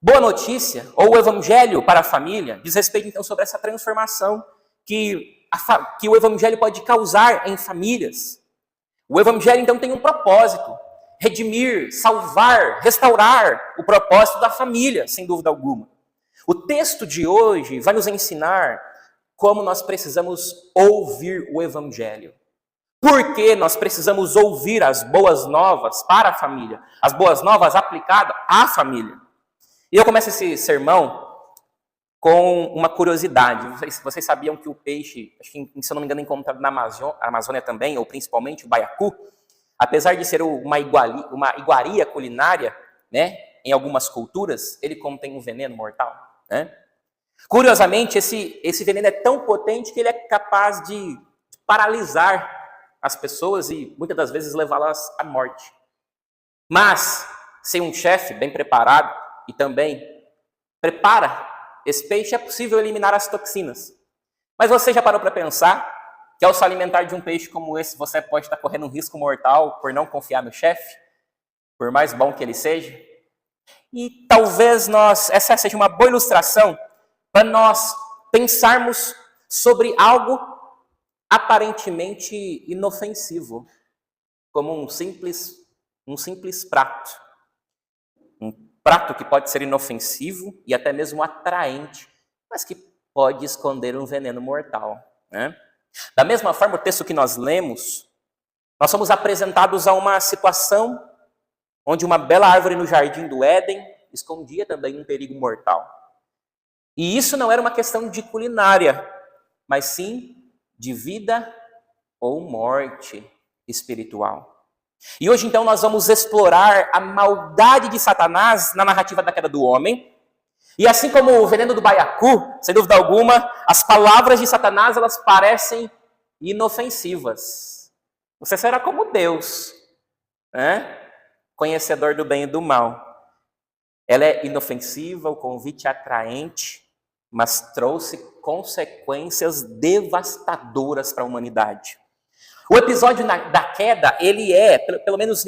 Boa notícia, ou o evangelho para a família, diz respeito então sobre essa transformação que o evangelho pode causar em famílias. O evangelho então tem um propósito: redimir, salvar, restaurar o propósito da família, sem dúvida alguma. O texto de hoje vai nos ensinar como nós precisamos ouvir o evangelho. Por que nós precisamos ouvir as boas novas para a família, as boas novas aplicadas à família. E eu começo esse sermão com uma curiosidade. Vocês sabiam que o peixe, acho que, se eu não me engano, encontrado na Amazônia também, ou principalmente o baiacu, apesar de ser uma iguaria culinária, né, em algumas culturas, ele contém um veneno mortal, né? Curiosamente, esse veneno é tão potente que ele é capaz de paralisar as pessoas e muitas das vezes levá-las à morte. Mas, sem um chefe bem preparado e também prepara esse peixe, é possível eliminar as toxinas. Mas você já parou para pensar que ao se alimentar de um peixe como esse, você pode estar correndo um risco mortal por não confiar no chefe, por mais bom que ele seja? E talvez essa seja uma boa ilustração para nós pensarmos sobre algo aparentemente inofensivo, como um simples prato. Um prato que pode ser inofensivo e até mesmo atraente, mas que pode esconder um veneno mortal, né? Da mesma forma, o texto que nós lemos, nós somos apresentados a uma situação onde uma bela árvore no jardim do Éden escondia também um perigo mortal. E isso não era uma questão de culinária, mas sim de vida ou morte espiritual. E hoje, então, nós vamos explorar a maldade de Satanás na narrativa da queda do homem. E assim como o veneno do baiacu, sem dúvida alguma, as palavras de Satanás, elas parecem inofensivas. Você será como Deus, né? Conhecedor do bem e do mal. Ela é inofensiva, o convite é atraente, mas trouxe consequências devastadoras para a humanidade. O episódio da queda, ele é, pelo menos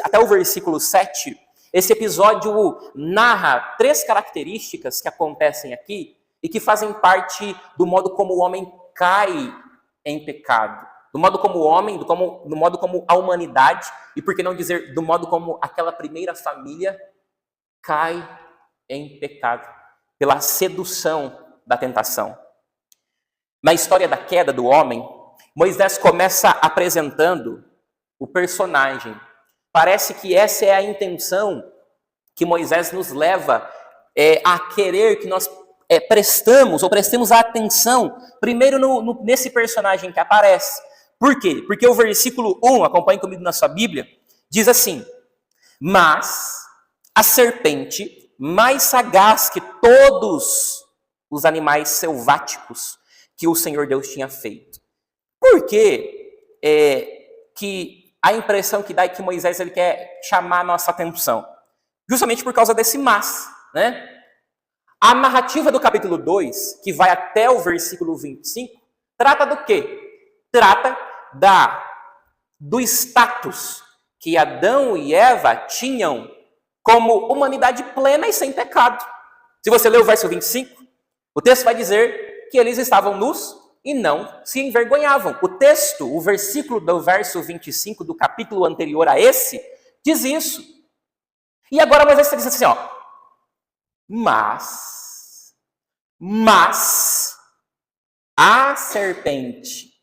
até o versículo 7, esse episódio narra 3 características que acontecem aqui e que fazem parte do modo como o homem cai em pecado. Do modo como o homem, do modo como a humanidade, e por que não dizer do modo como aquela primeira família cai em pecado, pela sedução da tentação. Na história da queda do homem, Moisés começa apresentando o personagem. Parece que essa é a intenção que Moisés nos leva a querer que nós prestemos atenção primeiro nesse personagem que aparece. Por quê? Porque o versículo 1, acompanhe comigo na sua Bíblia, diz assim: mas a serpente, mais sagaz que todos os animais selváticos que o Senhor Deus tinha feito. Por que a impressão que dá é que Moisés ele quer chamar a nossa atenção? Justamente por causa desse mas, né? A narrativa do capítulo 2, que vai até o versículo 25, trata do quê? Trata do status que Adão e Eva tinham como humanidade plena e sem pecado. Se você ler o verso 25, o texto vai dizer que eles estavam nus e não se envergonhavam. O versículo do verso 25 do capítulo anterior a esse, diz isso. E agora Moisés está dizendo assim, ó, mas a serpente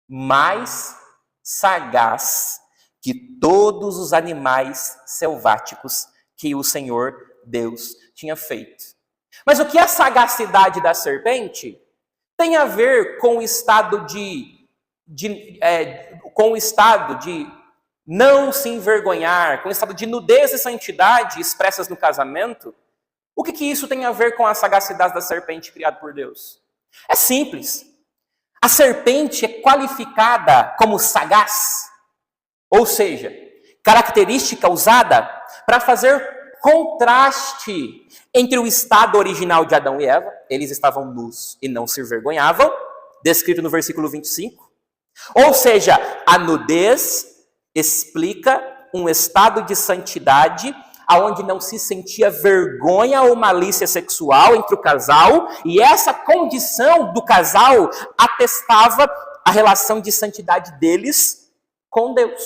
mais sagaz que todos os animais selváticos que o Senhor Deus tinha feito. Mas o que é a sagacidade da serpente tem a ver com o estado de não se envergonhar, com o estado de nudez e santidade expressas no casamento. O que isso tem a ver com a sagacidade da serpente criada por Deus? É simples. A serpente é qualificada como sagaz, ou seja, característica usada para fazer contraste entre o estado original de Adão e Eva, eles estavam nus e não se envergonhavam, descrito no versículo 25. Ou seja, a nudez explica um estado de santidade aonde não se sentia vergonha ou malícia sexual entre o casal, e essa condição do casal atestava a relação de santidade deles com Deus.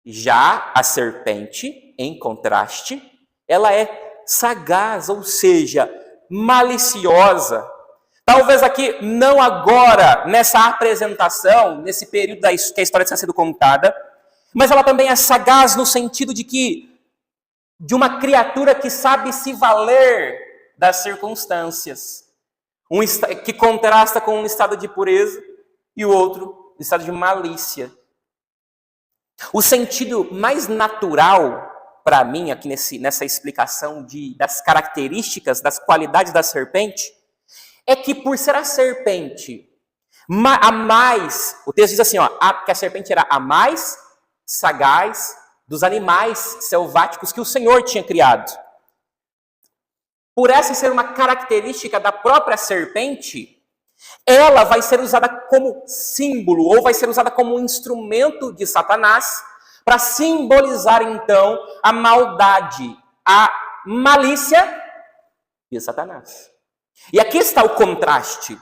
Já a serpente, em contraste, ela é sagaz, ou seja, maliciosa. Talvez aqui, não agora, nessa apresentação, nesse período que a história está sendo contada, mas ela também é sagaz no sentido de uma criatura que sabe se valer das circunstâncias. Que contrasta com um estado de pureza e o outro, estado de malícia. O sentido mais natural para mim, aqui nessa explicação das características, das qualidades da serpente, é que por ser a serpente a mais, o texto diz assim, que a serpente era a mais sagaz dos animais selváticos que o Senhor tinha criado. Por essa ser uma característica da própria serpente, ela vai ser usada como símbolo, ou vai ser usada como um instrumento de Satanás, para simbolizar então a maldade, a malícia de Satanás. E aqui está o contraste.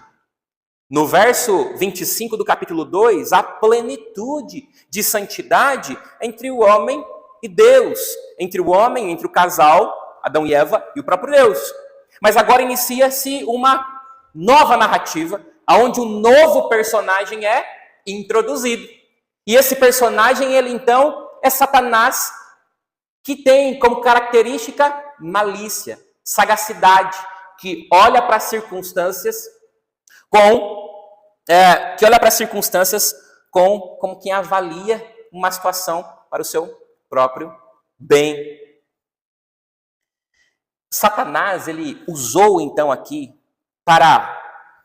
No verso 25 do capítulo 2, a plenitude de santidade entre o homem e Deus, entre o homem, entre o casal, Adão e Eva, e o próprio Deus. Mas agora inicia-se uma nova narrativa, onde um novo personagem é introduzido. E esse personagem, ele então, é Satanás, que tem como característica malícia, sagacidade, que olha para as circunstâncias como quem avalia uma situação para o seu próprio bem. Satanás, ele usou então aqui para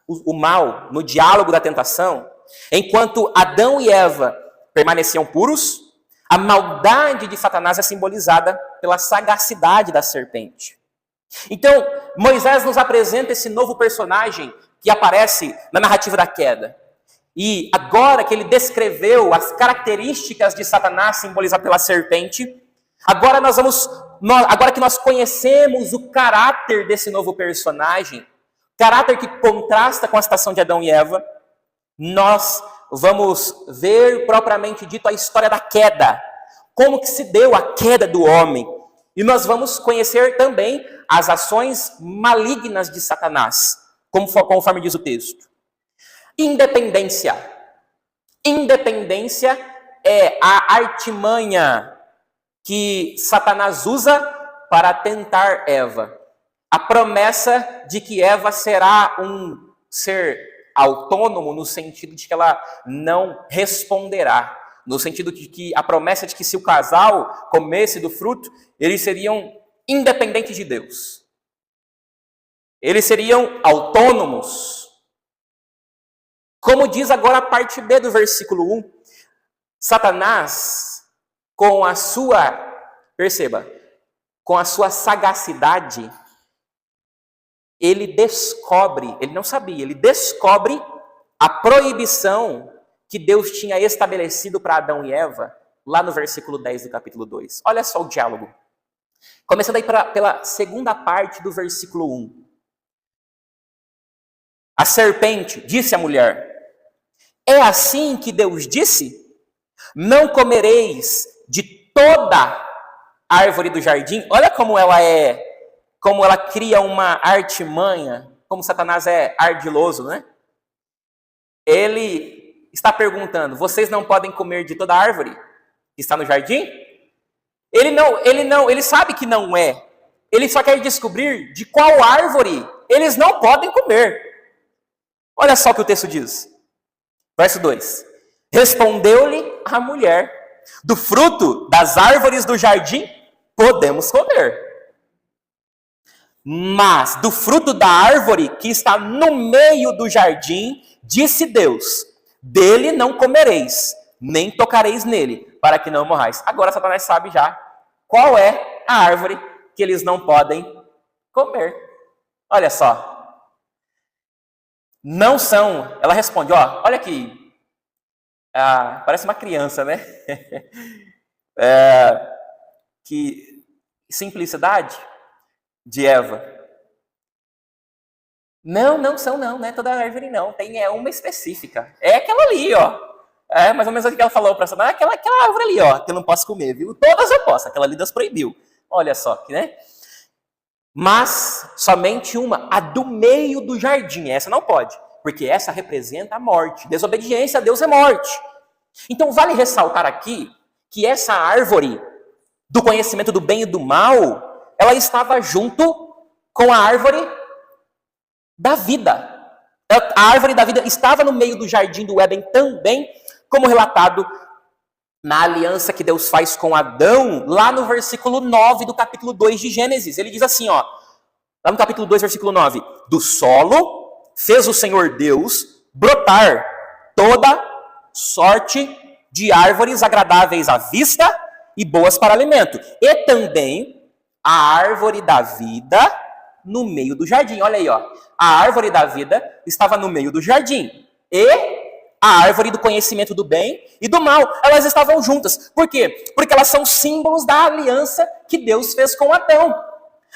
o mal no diálogo da tentação, enquanto Adão e Eva permaneciam puros, a maldade de Satanás é simbolizada pela sagacidade da serpente. Então, Moisés nos apresenta esse novo personagem que aparece na narrativa da queda. E agora que ele descreveu as características de Satanás simbolizadas pela serpente, agora que nós conhecemos o caráter desse novo personagem, caráter que contrasta com a situação de Adão e Eva, nós vamos ver propriamente dito a história da queda, como que se deu a queda do homem. E nós vamos conhecer também as ações malignas de Satanás, conforme diz o texto. Independência. Independência é a artimanha que Satanás usa para tentar Eva. A promessa de que Eva será um ser autônomo, no sentido de que ela não responderá. No sentido de que a promessa de que se o casal comesse do fruto, eles seriam independentes de Deus. Eles seriam autônomos. Como diz agora a parte B do versículo 1, Satanás, com a sua sagacidade, ele descobre a proibição que Deus tinha estabelecido para Adão e Eva, lá no versículo 10 do capítulo 2. Olha só o diálogo. Começando aí pela segunda parte do versículo 1. A serpente disse à mulher: é assim que Deus disse? Não comereis de toda árvore do jardim? Olha como ela cria uma artimanha, como Satanás é ardiloso, né? Ele está perguntando: vocês não podem comer de toda árvore que está no jardim? Ele sabe que não é. Ele só quer descobrir de qual árvore eles não podem comer. Olha só o que o texto diz. Verso 2. Respondeu-lhe a mulher: do fruto das árvores do jardim podemos comer. Mas do fruto da árvore que está no meio do jardim, disse Deus: dele não comereis, nem tocareis nele, para que não morrais. Agora Satanás sabe já qual é a árvore que eles não podem comer. Olha só. Não são. Ela responde, olha aqui. Parece uma criança, né? Que simplicidade de Eva. Não são não é toda árvore não, tem uma específica. É aquela ali, ó. É mais ou menos o que ela falou para Satanás, aquela árvore ali, ó, que eu não posso comer, viu? Todas eu posso, aquela ali Deus proibiu. Olha só, né? Mas somente uma, a do meio do jardim, essa não pode, porque essa representa a morte. Desobediência a Deus é morte. Então vale ressaltar aqui que essa árvore do conhecimento do bem e do mal, ela estava junto com a árvore da vida. A árvore da vida estava no meio do jardim do Éden também, como relatado na aliança que Deus faz com Adão, lá no versículo 9 do capítulo 2 de Gênesis. Ele diz assim, ó, lá no capítulo 2, versículo 9, do solo fez o Senhor Deus brotar toda sorte de árvores agradáveis à vista e boas para alimento. E também a árvore da vida no meio do jardim. Olha aí, ó. A árvore da vida estava no meio do jardim. E a árvore do conhecimento do bem e do mal, elas estavam juntas. Por quê? Porque elas são símbolos da aliança que Deus fez com Adão.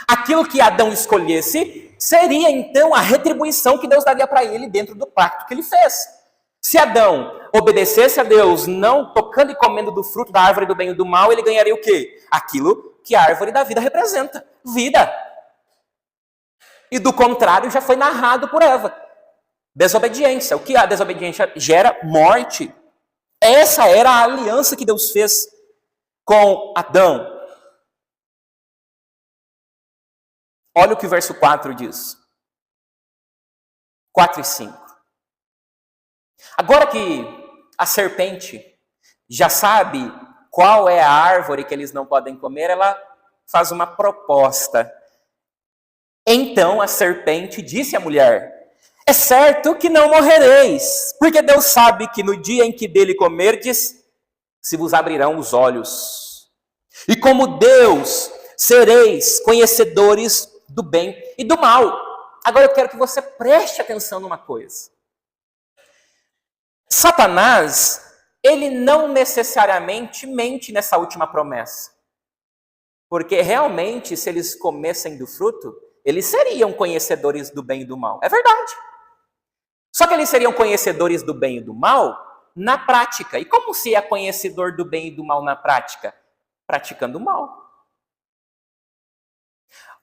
Aquilo que Adão escolhesse seria então a retribuição que Deus daria para ele dentro do pacto que ele fez. Se Adão obedecesse a Deus, não tocando e comendo do fruto da árvore do bem e do mal, ele ganharia o quê? Aquilo que a árvore da vida representa, vida. E do contrário, já foi narrado por Eva. Desobediência. O que a desobediência gera? Morte. Essa era a aliança que Deus fez com Adão. Olha o que o verso 4 diz. 4 e 5. Agora que a serpente já sabe qual é a árvore que eles não podem comer, ela faz uma proposta. Então a serpente disse à mulher: é certo que não morrereis, porque Deus sabe que no dia em que dele comerdes, se vos abrirão os olhos. E como Deus, sereis conhecedores do bem e do mal. Agora eu quero que você preste atenção numa coisa. Satanás, ele não necessariamente mente nessa última promessa. Porque realmente, se eles comessem do fruto, eles seriam conhecedores do bem e do mal. É verdade. Só que eles seriam conhecedores do bem e do mal na prática. E como se é conhecedor do bem e do mal na prática? Praticando o mal.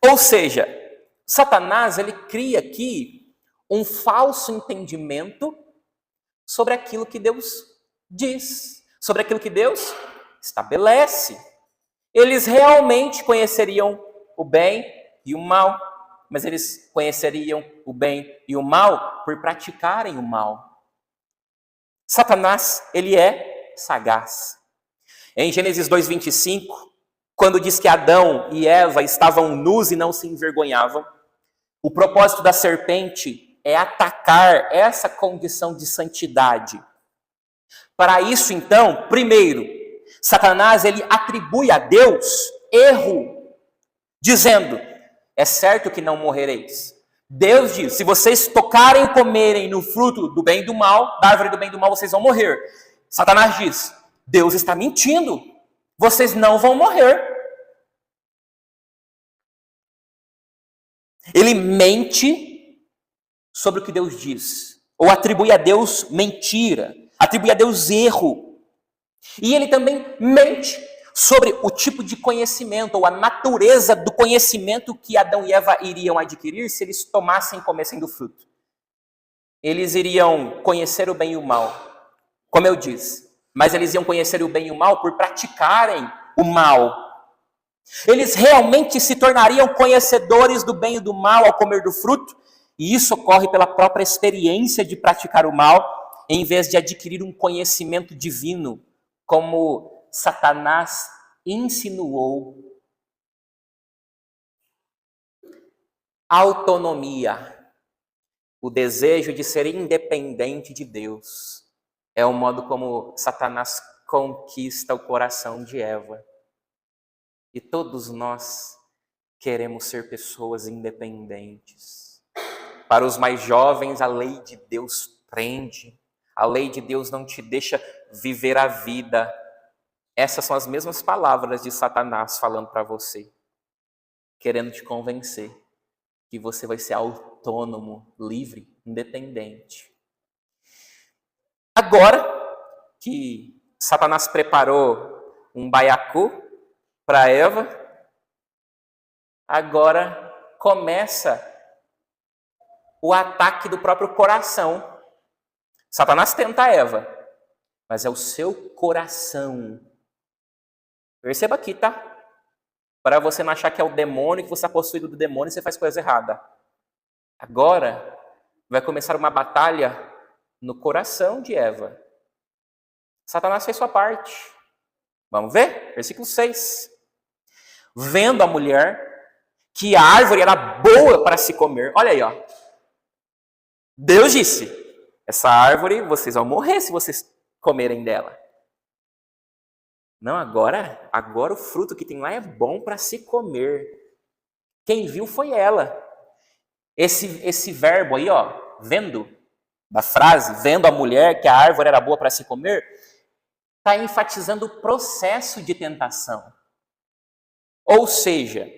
Ou seja, Satanás, ele cria aqui um falso entendimento sobre aquilo que Deus diz, sobre aquilo que Deus estabelece. Eles realmente conheceriam o bem e o mal, mas eles conheceriam o bem e o mal por praticarem o mal. Satanás, ele é sagaz. Em Gênesis 2:25, quando diz que Adão e Eva estavam nus e não se envergonhavam, o propósito da serpente é atacar essa condição de santidade. Para isso, então, primeiro, Satanás ele atribui a Deus erro, dizendo: é certo que não morrereis. Deus diz: se vocês tocarem e comerem no fruto do bem e do mal, da árvore do bem e do mal, vocês vão morrer. Satanás diz: Deus está mentindo, vocês não vão morrer. Ele mente sobre o que Deus diz, ou atribui a Deus mentira, atribui a Deus erro. E ele também mente sobre o tipo de conhecimento, ou a natureza do conhecimento que Adão e Eva iriam adquirir se eles tomassem e comessem do fruto. Eles iriam conhecer o bem e o mal, como eu disse, mas eles iam conhecer o bem e o mal por praticarem o mal. Eles realmente se tornariam conhecedores do bem e do mal ao comer do fruto, e isso ocorre pela própria experiência de praticar o mal, em vez de adquirir um conhecimento divino, como Satanás insinuou. Autonomia, o desejo de ser independente de Deus, é o modo como Satanás conquista o coração de Eva. E todos nós queremos ser pessoas independentes. Para os mais jovens, a lei de Deus prende. A lei de Deus não te deixa viver a vida. Essas são as mesmas palavras de Satanás falando para você. querendo te convencer que você vai ser autônomo, livre, independente. Agora que Satanás preparou um baiacu para Eva, agora começa o ataque do próprio coração. Satanás tenta Eva, mas é o seu coração. Perceba aqui, tá? Para você não achar que é o demônio, que você está possuído do demônio e você faz coisa errada. Agora vai começar uma batalha no coração de Eva. Satanás fez sua parte. Vamos ver? Versículo 6. Vendo a mulher que a árvore era boa para se comer. Olha aí, ó. Deus disse, essa árvore vocês vão morrer se vocês comerem dela. Não, agora o fruto que tem lá é bom para se comer. Quem viu foi ela. Esse verbo aí, ó, vendo, da frase, vendo a mulher que a árvore era boa para se comer, está enfatizando o processo de tentação. Ou seja,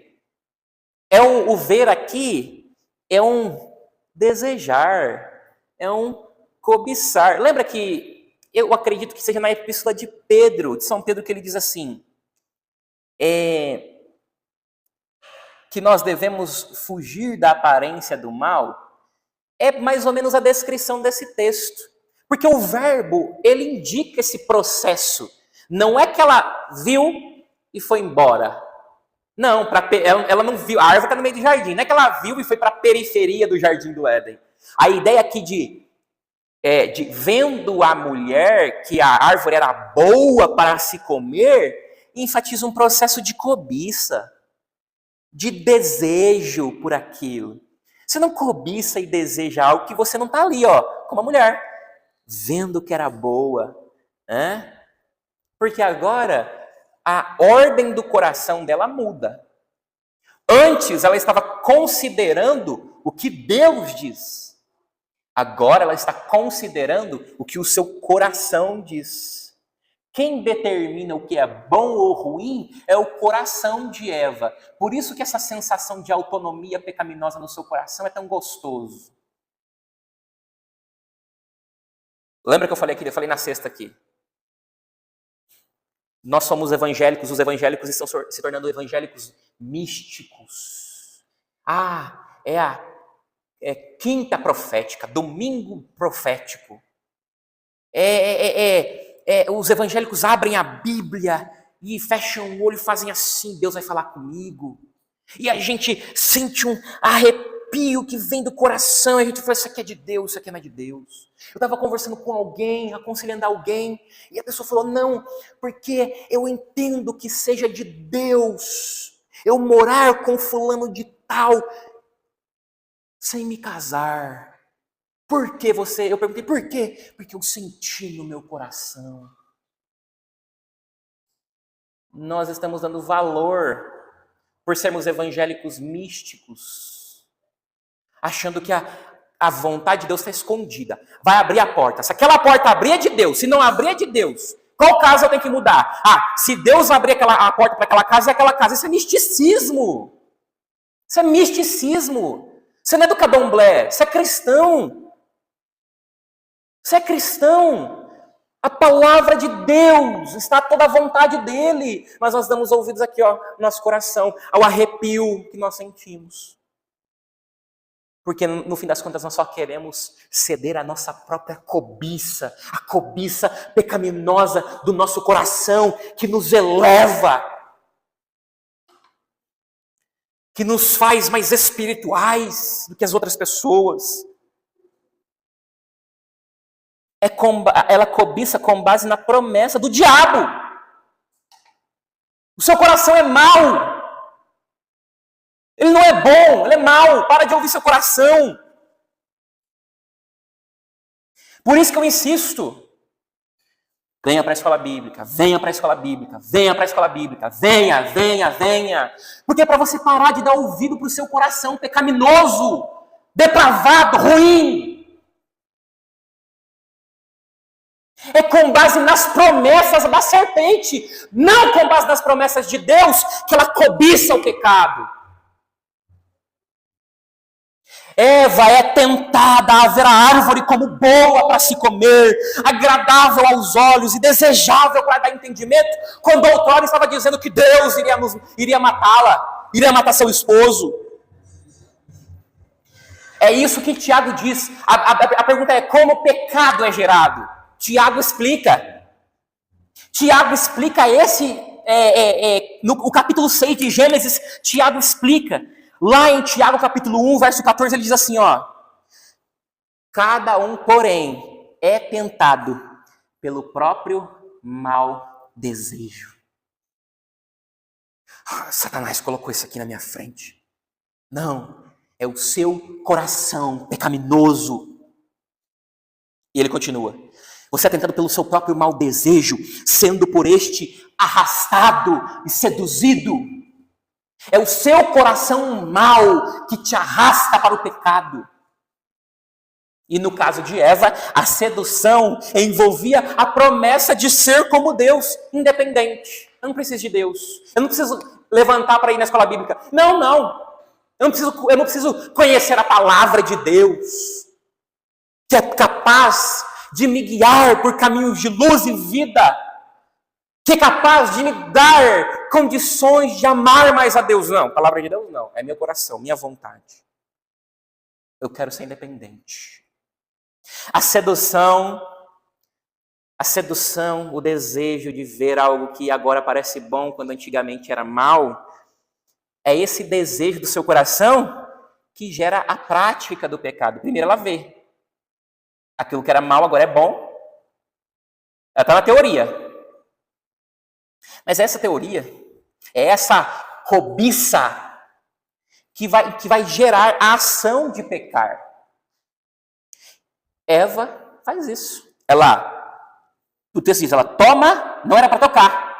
o ver aqui é um desejar, é um cobiçar. Lembra que eu acredito que seja na epístola de Pedro, de São Pedro, que ele diz assim, que nós devemos fugir da aparência do mal, é mais ou menos a descrição desse texto. Porque o verbo, ele indica esse processo. Não é que ela viu e foi embora. Não, ela não viu, a árvore está no meio do jardim. Não é que ela viu e foi para a periferia do jardim do Éden. A ideia aqui de vendo a mulher que a árvore era boa para se comer, enfatiza um processo de cobiça, de desejo por aquilo. Você não cobiça e deseja algo que você não está ali, ó, como a mulher, vendo que era boa. Porque agora a ordem do coração dela muda. Antes ela estava considerando o que Deus diz. Agora ela está considerando o que o seu coração diz. Quem determina o que é bom ou ruim é o coração de Eva. Por isso que essa sensação de autonomia pecaminosa no seu coração é tão gostoso. Lembra que eu falei aqui? Eu falei na sexta aqui. Nós somos evangélicos, os evangélicos estão se tornando evangélicos místicos. É a quinta profética, domingo profético. Os evangélicos abrem a Bíblia e fecham o olho e fazem assim, Deus vai falar comigo. E a gente sente um arrepio que vem do coração, e a gente fala, isso aqui é de Deus, isso aqui não é de Deus. Eu estava conversando com alguém, aconselhando alguém, e a pessoa falou, não, porque eu entendo que seja de Deus eu morar com fulano de tal, sem me casar. Por que você? Eu perguntei, por quê? Porque eu senti no meu coração. Nós estamos dando valor por sermos evangélicos místicos, achando que a vontade de Deus está escondida. Vai abrir a porta. Se aquela porta abrir é de Deus, se não abrir é de Deus. Qual casa eu tenho que mudar? Se Deus abrir a porta para aquela casa, é aquela casa. Isso é misticismo. Isso é misticismo. Você não é do candomblé, você é cristão. Você é cristão. A palavra de Deus está toda a vontade dele. Mas nós damos ouvidos aqui, ó, no nosso coração, ao arrepio que nós sentimos. Porque no fim das contas nós só queremos ceder à nossa própria cobiça, a cobiça pecaminosa do nosso coração que nos eleva, que nos faz mais espirituais do que as outras pessoas. Ela cobiça com base na promessa do diabo. O seu coração é mau. Ele não é bom, ele é mau. Para de ouvir seu coração. Por isso que eu insisto. Venha para a escola bíblica, venha para a escola bíblica, venha para a escola bíblica, venha. Porque é para você parar de dar ouvido para o seu coração pecaminoso, depravado, ruim. É com base nas promessas da serpente, não com base nas promessas de Deus, que ela cobiça o pecado. Eva é tentada a ver a árvore como boa para se comer, agradável aos olhos e desejável para dar entendimento, quando outrora estava dizendo que Deus iria matá-la, iria matar seu esposo. É isso que Tiago diz. A pergunta é: como o pecado é gerado? Tiago explica. Tiago explica no capítulo 6 de Gênesis, Tiago explica. Lá em Tiago capítulo 1, verso 14, ele diz assim, ó: cada um, porém, é tentado pelo próprio mau desejo. Satanás colocou isso aqui na minha frente. Não, é o seu coração pecaminoso. E ele continua: você é tentado pelo seu próprio mau desejo, sendo por este arrastado e seduzido. É o seu coração mau que te arrasta para o pecado. E no caso de Eva, a sedução envolvia a promessa de ser como Deus, independente. Eu não preciso de Deus. Eu não preciso levantar para ir na escola bíblica. Não. Eu não preciso conhecer a palavra de Deus, que é capaz de me guiar por caminhos de luz e vida, que é capaz de me dar condições de amar mais a Deus. Não, a palavra de Deus não. É meu coração, minha vontade. Eu quero ser independente. A sedução, o desejo de ver algo que agora parece bom quando antigamente era mal, é esse desejo do seu coração que gera a prática do pecado. Primeiro ela vê. Aquilo que era mal agora é bom. Ela está na teoria. Mas essa teoria, é essa cobiça que vai gerar a ação de pecar. Eva faz isso. O texto diz, ela toma, não era para tocar.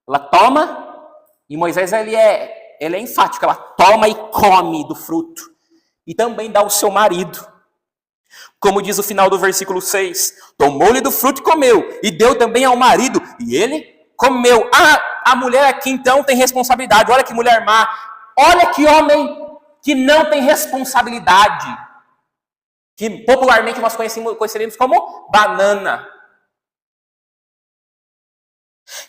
Ela toma, e Moisés ele é enfático, ela toma e come do fruto. E também dá ao seu marido. Como diz o final do versículo 6, tomou-lhe do fruto e comeu, e deu também ao marido, e ele comeu. A mulher aqui então tem responsabilidade. Olha que mulher má. Olha que homem que não tem responsabilidade. Que popularmente nós conheceríamos como banana.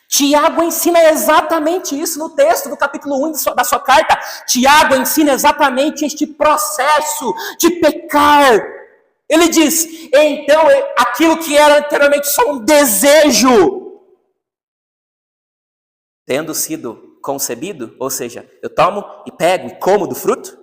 Tiago ensina exatamente isso no texto do capítulo 1 da sua carta. Tiago ensina exatamente este processo de pecar. Ele diz, então, aquilo que era anteriormente só um desejo, tendo sido concebido, ou seja, eu tomo e pego e como do fruto,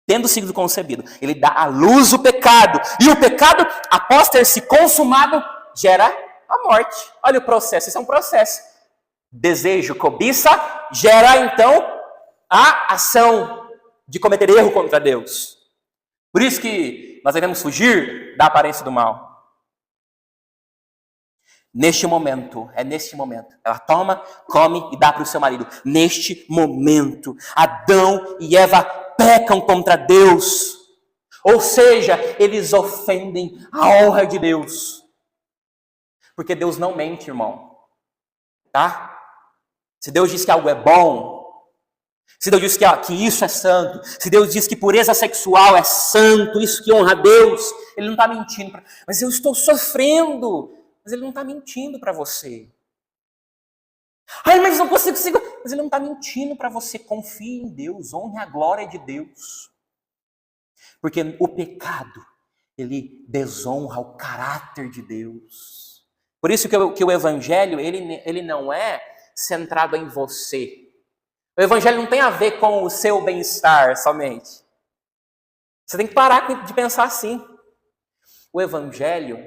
tendo sido concebido, ele dá à luz o pecado. E o pecado, após ter se consumado, gera a morte. Olha o processo, isso é um processo. Desejo, cobiça, gera então a ação de cometer erro contra Deus. Por isso que nós devemos fugir da aparência do mal. Neste momento, ela toma, come e dá para o seu marido. Neste momento, Adão e Eva pecam contra Deus. Ou seja, eles ofendem a honra de Deus. Porque Deus não mente, irmão. Tá? Se Deus diz que algo é bom, se Deus diz que isso é santo, se Deus diz que pureza sexual é santo, isso que honra a Deus, Ele não está mentindo. Mas eu estou sofrendo. Mas Ele não está mentindo para você. Ai, mas não consigo. Mas Ele não está mentindo para você. Confie em Deus, honre a glória de Deus. Porque o pecado, ele desonra o caráter de Deus. Por isso que o Evangelho, ele não é centrado em você. O Evangelho não tem a ver com o seu bem-estar somente. Você tem que parar de pensar assim. O Evangelho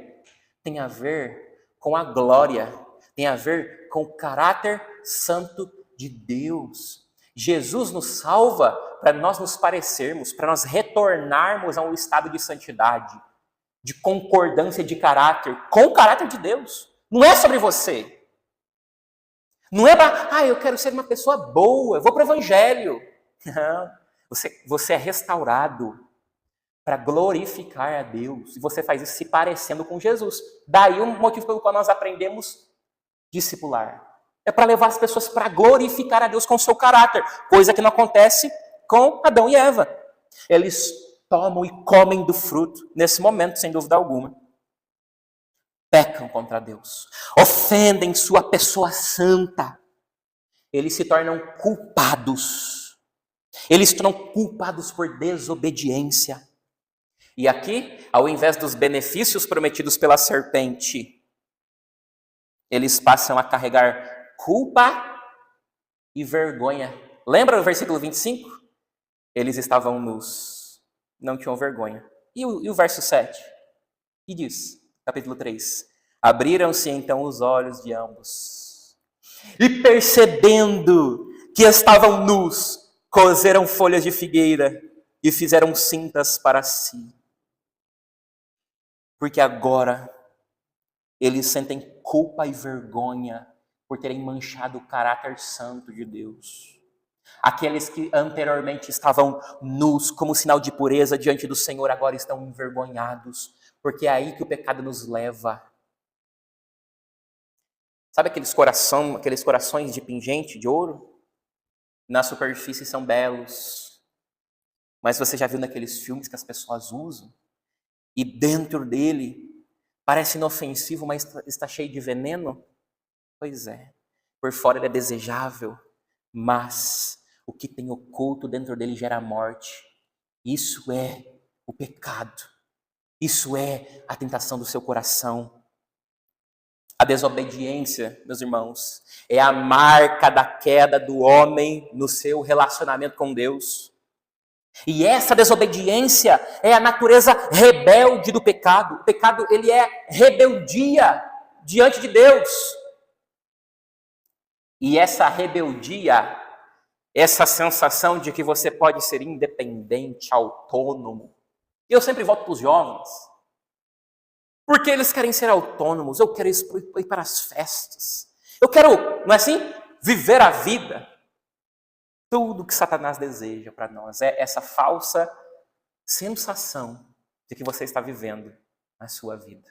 tem a ver com a glória, tem a ver com o caráter santo de Deus. Jesus nos salva para nós nos parecermos, para nós retornarmos a um estado de santidade, de concordância de caráter com o caráter de Deus. Não é sobre você. Não é para, eu quero ser uma pessoa boa, eu vou para o Evangelho. Não, você é restaurado para glorificar a Deus. E você faz isso se parecendo com Jesus. Daí o motivo pelo qual nós aprendemos discipular. É para levar as pessoas para glorificar a Deus com o seu caráter. Coisa que não acontece com Adão e Eva. Eles tomam e comem do fruto, nesse momento, sem dúvida alguma, pecam contra Deus, ofendem sua pessoa santa, eles se tornam culpados. Eles se tornam culpados por desobediência. E aqui, ao invés dos benefícios prometidos pela serpente, eles passam a carregar culpa e vergonha. Lembra do versículo 25? Eles estavam nus, não tinham vergonha. E o verso 7? E diz, capítulo 3, abriram-se então os olhos de ambos, e percebendo que estavam nus, coseram folhas de figueira e fizeram cintas para si. Porque agora eles sentem culpa e vergonha por terem manchado o caráter santo de Deus. Aqueles que anteriormente estavam nus como sinal de pureza diante do Senhor, agora estão envergonhados, porque é aí que o pecado nos leva. Sabe aqueles corações de pingente, de ouro? Na superfície são belos, mas você já viu naqueles filmes que as pessoas usam? E dentro dele parece inofensivo, mas está cheio de veneno? Pois é, por fora ele é desejável, mas o que tem oculto dentro dele gera morte. Isso é o pecado, isso é a tentação do seu coração. A desobediência, meus irmãos, é a marca da queda do homem no seu relacionamento com Deus. E essa desobediência é a natureza rebelde do pecado. O pecado, ele é rebeldia diante de Deus. E essa rebeldia, essa sensação de que você pode ser independente, autônomo. E eu sempre volto para os jovens. Porque eles querem ser autônomos, eu quero ir para as festas. Eu quero, não é assim? Viver a vida. Tudo que Satanás deseja para nós é essa falsa sensação de que você está vivendo a sua vida.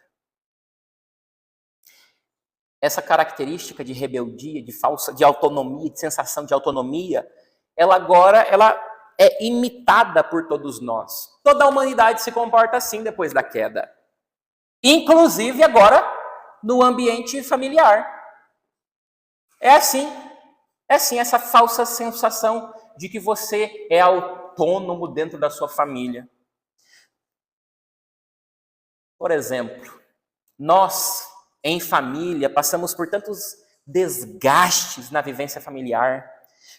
Essa característica de rebeldia, de autonomia, de sensação de autonomia, ela é imitada por todos nós. Toda a humanidade se comporta assim depois da queda. Inclusive agora no ambiente familiar. É assim, essa falsa sensação de que você é autônomo dentro da sua família. Por exemplo, nós em família passamos por tantos desgastes na vivência familiar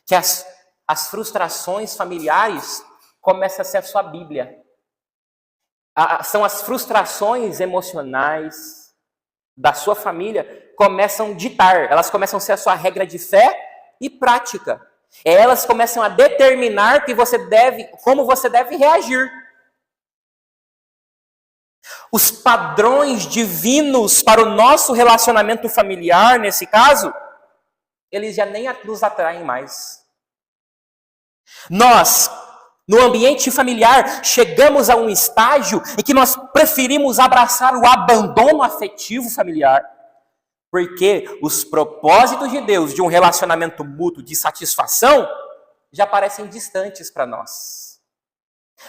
que as frustrações familiares começam a ser a sua Bíblia. São as frustrações emocionais da sua família começam a ditar, elas começam a ser a sua regra de fé e prática. Elas começam a determinar como você deve reagir. Os padrões divinos para o nosso relacionamento familiar, nesse caso, eles já nem nos atraem mais. Nós, no ambiente familiar, chegamos a um estágio em que nós preferimos abraçar o abandono afetivo familiar, porque os propósitos de Deus de um relacionamento mútuo de satisfação já parecem distantes para nós.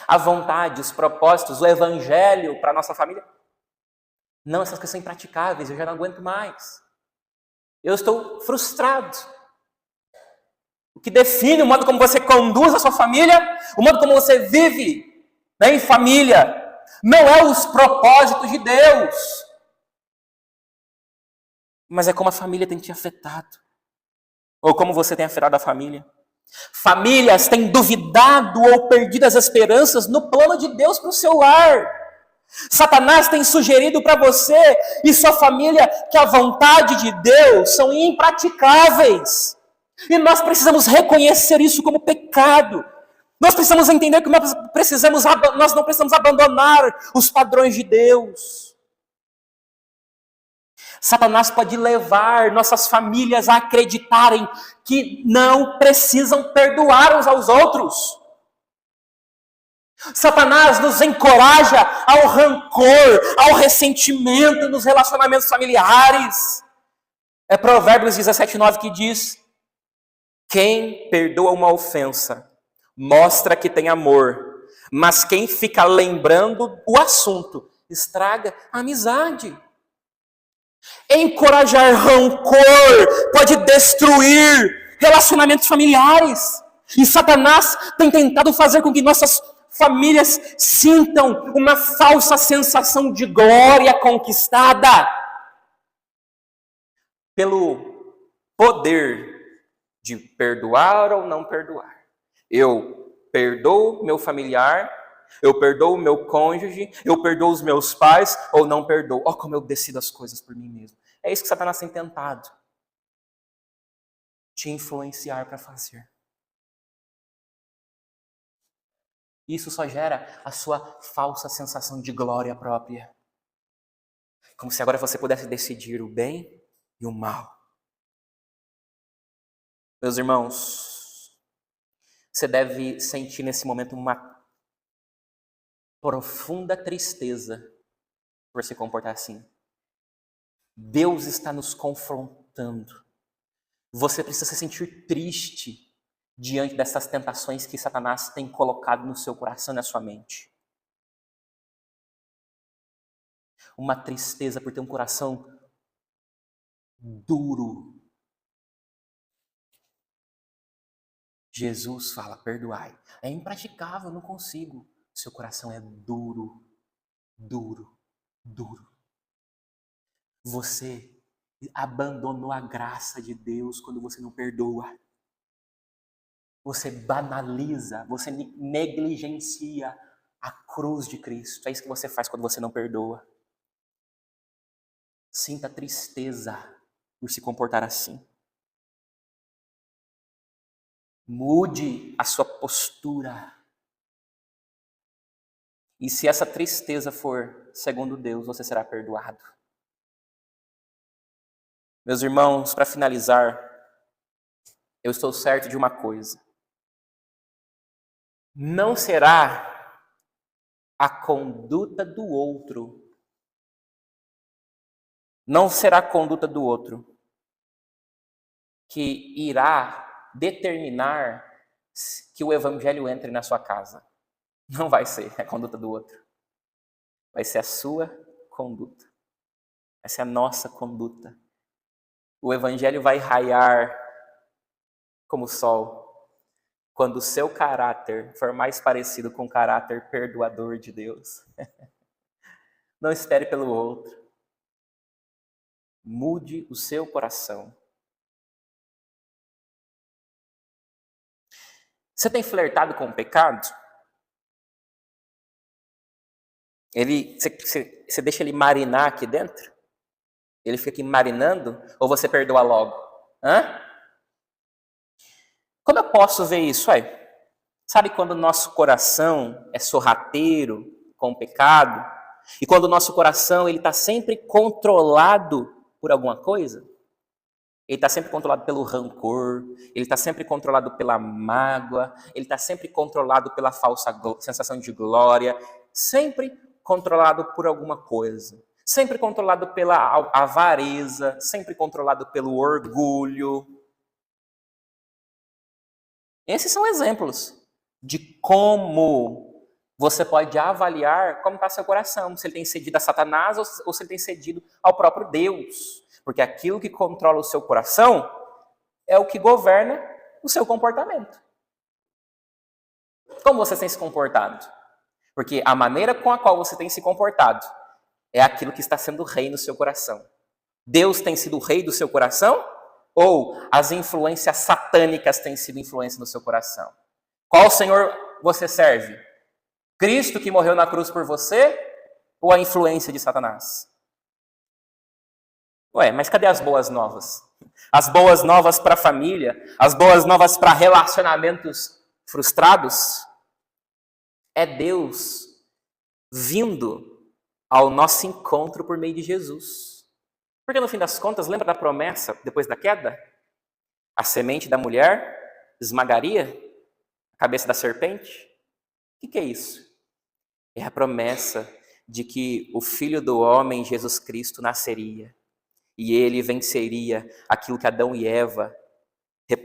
A vontade, os propósitos, o evangelho para a nossa família, não, essas coisas são impraticáveis, eu já não aguento mais. Eu estou frustrado. O que define o modo como você conduz a sua família, o modo como você vive, né, em família, não é os propósitos de Deus, mas é como a família tem te afetado, ou como você tem afetado a família. Famílias têm duvidado ou perdido as esperanças no plano de Deus para o seu lar. Satanás tem sugerido para você e sua família que a vontade de Deus são impraticáveis. E nós precisamos reconhecer isso como pecado. Nós precisamos entender que nós não precisamos abandonar os padrões de Deus. Satanás pode levar nossas famílias a acreditarem que não precisam perdoar uns aos outros. Satanás nos encoraja ao rancor, ao ressentimento nos relacionamentos familiares. É Provérbios 17:9 que diz: quem perdoa uma ofensa mostra que tem amor, Mas quem fica lembrando o assunto estraga a amizade. Encorajar rancor pode destruir relacionamentos familiares. E Satanás tem tentado fazer com que nossas famílias sintam uma falsa sensação de glória conquistada pelo poder de perdoar ou não perdoar. Eu perdoo meu familiar, eu perdoo o meu cônjuge, eu perdoo os meus pais ou não perdoo. Ó, como eu decido as coisas por mim mesmo. É isso que Satanás tem tentado te influenciar para fazer. Isso só gera a sua falsa sensação de glória própria. Como se agora você pudesse decidir o bem e o mal. Meus irmãos, você deve sentir nesse momento uma profunda tristeza por se comportar assim. Deus está nos confrontando. Você precisa se sentir triste diante dessas tentações que Satanás tem colocado no seu coração e na sua mente. Uma tristeza por ter um coração duro. Jesus fala, perdoai. É impraticável, não consigo. Seu coração é duro, duro, duro. Você abandonou a graça de Deus quando você não perdoa. Você banaliza, você negligencia a cruz de Cristo. É isso que você faz quando você não perdoa. Sinta tristeza por se comportar assim. Mude a sua postura. E se essa tristeza for segundo Deus, você será perdoado. Meus irmãos, para finalizar, eu estou certo de uma coisa. Não será a conduta do outro. Não será a conduta do outro que irá determinar que o evangelho entre na sua casa. Não vai ser a conduta do outro. Vai ser a sua conduta. Vai ser a nossa conduta. O evangelho vai raiar como o sol quando o seu caráter for mais parecido com o caráter perdoador de Deus. Não espere pelo outro. Mude o seu coração. Você tem flertado com o pecado? Você deixa ele marinar aqui dentro? Ele fica aqui marinando? Ou você perdoa logo? Hã? Como eu posso ver isso? Sabe quando o nosso coração é sorrateiro com o pecado? E quando o nosso coração está sempre controlado por alguma coisa? Ele está sempre controlado pelo rancor, ele está sempre controlado pela mágoa, ele está sempre controlado pela falsa sensação de glória, sempre controlado por alguma coisa, sempre controlado pela avareza, sempre controlado pelo orgulho. Esses são exemplos de como você pode avaliar como está seu coração, se ele tem cedido a Satanás ou se ele tem cedido ao próprio Deus. Porque aquilo que controla o seu coração é o que governa o seu comportamento. Como você tem se comportado? Porque a maneira com a qual você tem se comportado é aquilo que está sendo rei no seu coração. Deus tem sido o rei do seu coração? Ou as influências satânicas têm sido influência no seu coração? Qual Senhor você serve? Cristo que morreu na cruz por você? Ou a influência de Satanás? Mas cadê as boas novas? As boas novas para a família? As boas novas para relacionamentos frustrados? É Deus vindo ao nosso encontro por meio de Jesus. Porque no fim das contas, lembra da promessa depois da queda? A semente da mulher esmagaria a cabeça da serpente? O que é isso? É a promessa de que o Filho do Homem, Jesus Cristo, nasceria. E ele venceria aquilo que Adão e Eva,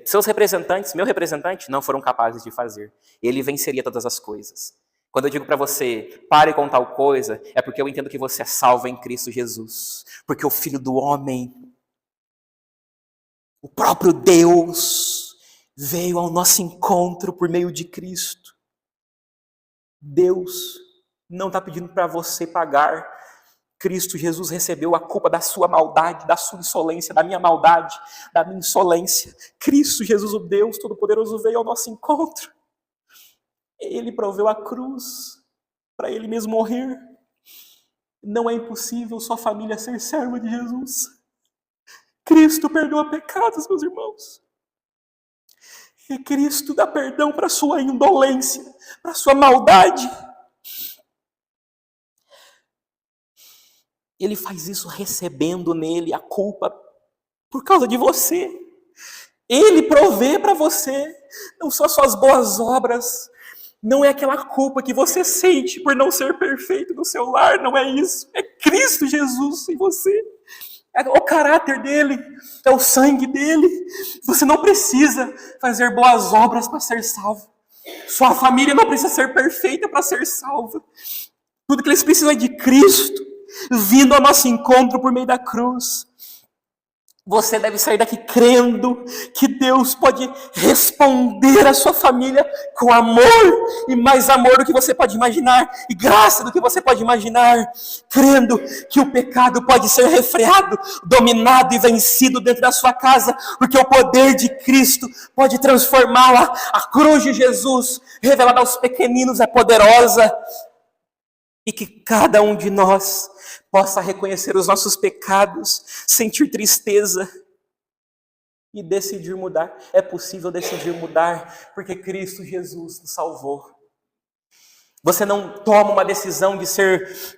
seus representantes, meu representante, não foram capazes de fazer. Ele venceria todas as coisas. Quando eu digo para você, pare com tal coisa, é porque eu entendo que você é salvo em Cristo Jesus. Porque o Filho do Homem, o próprio Deus, veio ao nosso encontro por meio de Cristo. Deus não está pedindo para você pagar. Cristo Jesus recebeu a culpa da sua maldade, da sua insolência, da minha maldade, da minha insolência. Cristo Jesus, o Deus Todo-Poderoso, veio ao nosso encontro. Ele proveu a cruz para Ele mesmo morrer. Não é impossível sua família ser serva de Jesus. Cristo perdoa pecados, meus irmãos. E Cristo dá perdão para sua indolência, para sua maldade. Ele faz isso recebendo nele a culpa por causa de você. Ele provê para você, não só suas boas obras, não é aquela culpa que você sente por não ser perfeito no seu lar, não é isso. É Cristo Jesus em você. É o caráter dele, é o sangue dele. Você não precisa fazer boas obras para ser salvo. Sua família não precisa ser perfeita para ser salva. Tudo que eles precisam é de Cristo vindo ao nosso encontro por meio da cruz. Você deve sair daqui crendo que Deus pode responder à sua família com amor, e mais amor do que você pode imaginar, e graça do que você pode imaginar, crendo que o pecado pode ser refreado, dominado e vencido dentro da sua casa, porque o poder de Cristo pode transformá-la. A cruz de Jesus, revelada aos pequeninos, é poderosa, e que cada um de nós possa reconhecer os nossos pecados, sentir tristeza e decidir mudar. É possível decidir mudar, porque Cristo Jesus nos salvou. Você não toma uma decisão de ser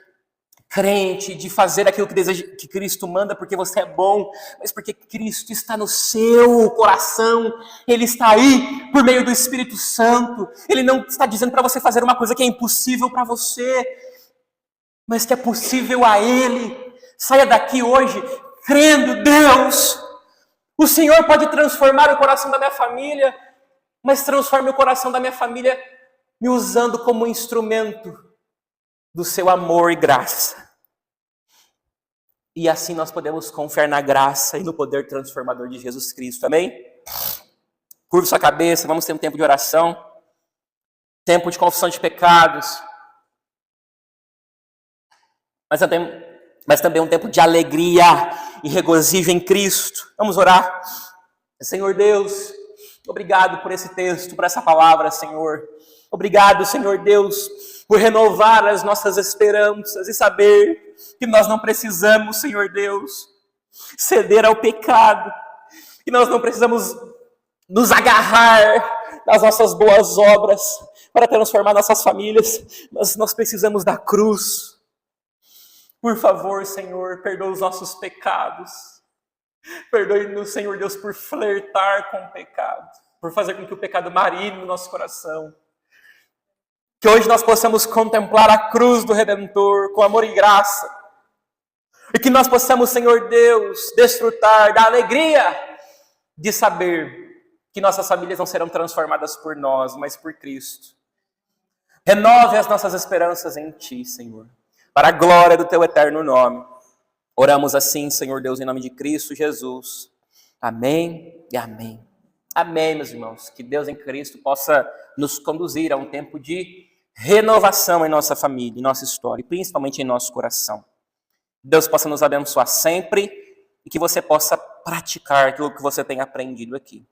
crente, de fazer aquilo que deseja, que Cristo manda, porque você é bom, mas porque Cristo está no seu coração. Ele está aí por meio do Espírito Santo. Ele não está dizendo para você fazer uma coisa que é impossível para você, mas que é possível a Ele. Saia daqui hoje crendo: Deus, o Senhor pode transformar o coração da minha família, mas transforme o coração da minha família me usando como instrumento do seu amor e graça. E assim nós podemos confiar na graça e no poder transformador de Jesus Cristo, amém? Curva sua cabeça, vamos ter um tempo de oração, tempo de confissão de pecados, mas também um tempo de alegria e regozijo em Cristo. Vamos orar. Senhor Deus, obrigado por esse texto, por essa palavra, Senhor. Obrigado, Senhor Deus, por renovar as nossas esperanças e saber que nós não precisamos, Senhor Deus, ceder ao pecado, que nós não precisamos nos agarrar nas nossas boas obras para transformar nossas famílias, mas nós precisamos da cruz. Por favor, Senhor, perdoa os nossos pecados. Perdoe-nos, Senhor Deus, por flertar com o pecado, por fazer com que o pecado marine no nosso coração. Que hoje nós possamos contemplar a cruz do Redentor com amor e graça. E que nós possamos, Senhor Deus, desfrutar da alegria de saber que nossas famílias não serão transformadas por nós, mas por Cristo. Renove as nossas esperanças em Ti, Senhor, para a glória do Teu eterno nome. Oramos assim, Senhor Deus, em nome de Cristo Jesus. Amém e amém. Amém, meus irmãos. Que Deus em Cristo possa nos conduzir a um tempo de renovação em nossa família, em nossa história, e principalmente em nosso coração. Deus possa nos abençoar sempre e que você possa praticar aquilo que você tem aprendido aqui.